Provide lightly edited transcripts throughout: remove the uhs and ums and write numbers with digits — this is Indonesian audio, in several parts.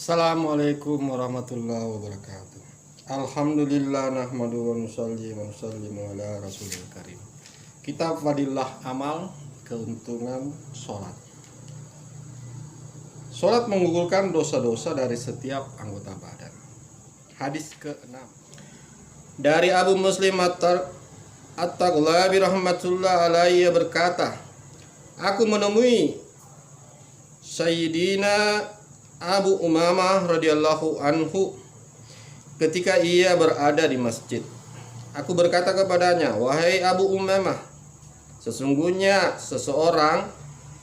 Assalamualaikum warahmatullahi wabarakatuh. Alhamdulillah nahmadu wa nusalli wa nusallimu ala rasulil karim. Kitab Fadilah Amal, keuntungan sholat. Sholat menggugurkan dosa-dosa dari setiap anggota badan. Hadis ke-6 dari Abu Muslim At-Taghlabi rahmatullah alaihi berkata, aku menemui Sayyidina Abu Umamah radhiyallahu anhu ketika ia berada di masjid. Aku berkata kepadanya, wahai Abu Umamah, sesungguhnya seseorang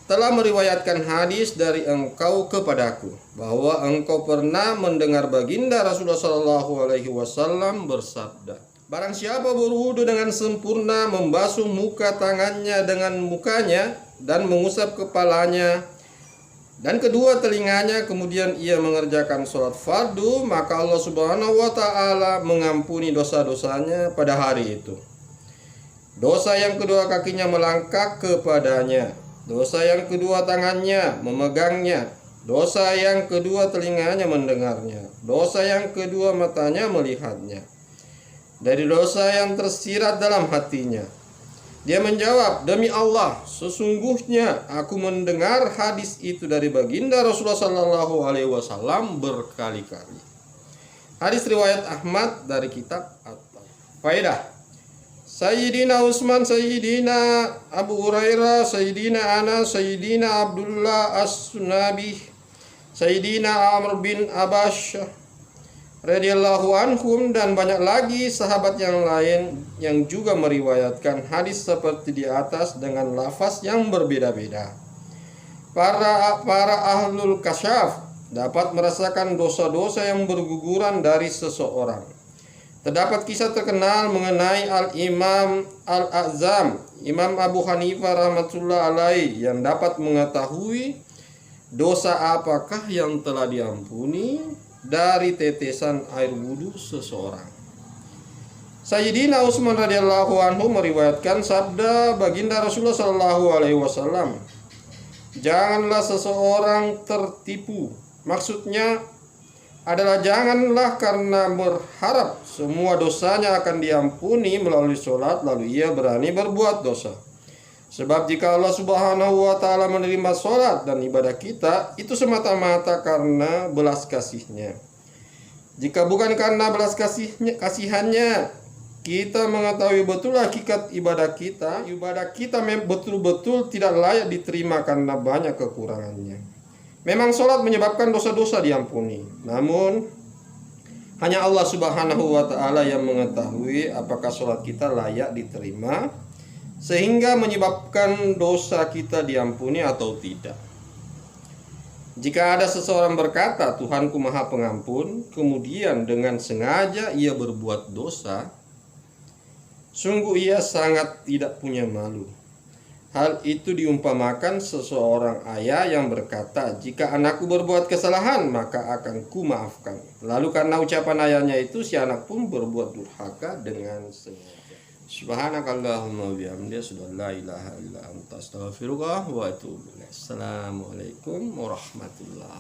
telah meriwayatkan hadis dari engkau kepadaku bahwa engkau pernah mendengar baginda Rasulullah SAW bersabda, barang siapa berwudu dengan sempurna, membasuh muka tangannya dengan mukanya dan mengusap kepalanya dan kedua telinganya, kemudian ia mengerjakan sholat fardu, maka Allah Subhanahu wa ta'ala mengampuni dosa-dosanya pada hari itu. Dosa yang kedua kakinya melangkah kepadanya, dosa yang kedua tangannya memegangnya, dosa yang kedua telinganya mendengarnya, dosa yang kedua matanya melihatnya, dari dosa yang tersirat dalam hatinya. Dia menjawab, demi Allah, sesungguhnya aku mendengar hadis itu dari baginda Rasulullah SAW berkali-kali. Hadis riwayat Ahmad dari kitab At-Faedah. Sayyidina Utsman, Sayyidina Abu Hurairah, Sayyidina Anas, Sayyidina Abdullah As-Sunabi, Sayyidina Amr bin Abash radhiyallahu anhum, dan banyak lagi sahabat yang lain yang juga meriwayatkan hadis seperti di atas dengan lafaz yang berbeda-beda. Para ahlul kasyaf dapat merasakan dosa-dosa yang berguguran dari seseorang. Terdapat kisah terkenal mengenai Al-Imam Al-A'zam, Imam Abu Hanifah rahmatullah alaih, yang dapat mengetahui dosa apakah yang telah diampuni dari tetesan air wudu seseorang. Sayyidina Utsman radhiyallahu anhu meriwayatkan sabda baginda Rasulullah sallallahu alaihi wasallam, janganlah seseorang tertipu. Maksudnya adalah janganlah karena berharap semua dosanya akan diampuni melalui sholat lalu ia berani berbuat dosa. Sebab jika Allah Subhanahu wa ta'ala menerima sholat dan ibadah kita, itu semata-mata karena belas kasihnya. Jika bukan karena belas kasihannya, kita mengetahui betul hakikat ibadah kita betul-betul tidak layak diterima karena banyak kekurangannya. Memang sholat menyebabkan dosa-dosa diampuni, namun hanya Allah Subhanahu wa ta'ala yang mengetahui apakah sholat kita layak diterima sehingga menyebabkan dosa kita diampuni atau tidak. Jika ada seseorang berkata, Tuhanku Maha Pengampun, kemudian dengan sengaja ia berbuat dosa, sungguh ia sangat tidak punya malu. Hal itu diumpamakan seseorang ayah yang berkata, jika anakku berbuat kesalahan, maka akan ku maafkan. Lalu karena ucapan ayahnya itu, si anak pun berbuat durhaka dengan sengaja. Subhanakallahumma bihamdika asyhadu an la ilaha illa anta astaghfiruka wa atubu ilaik. Assalamualaikum warahmatullahi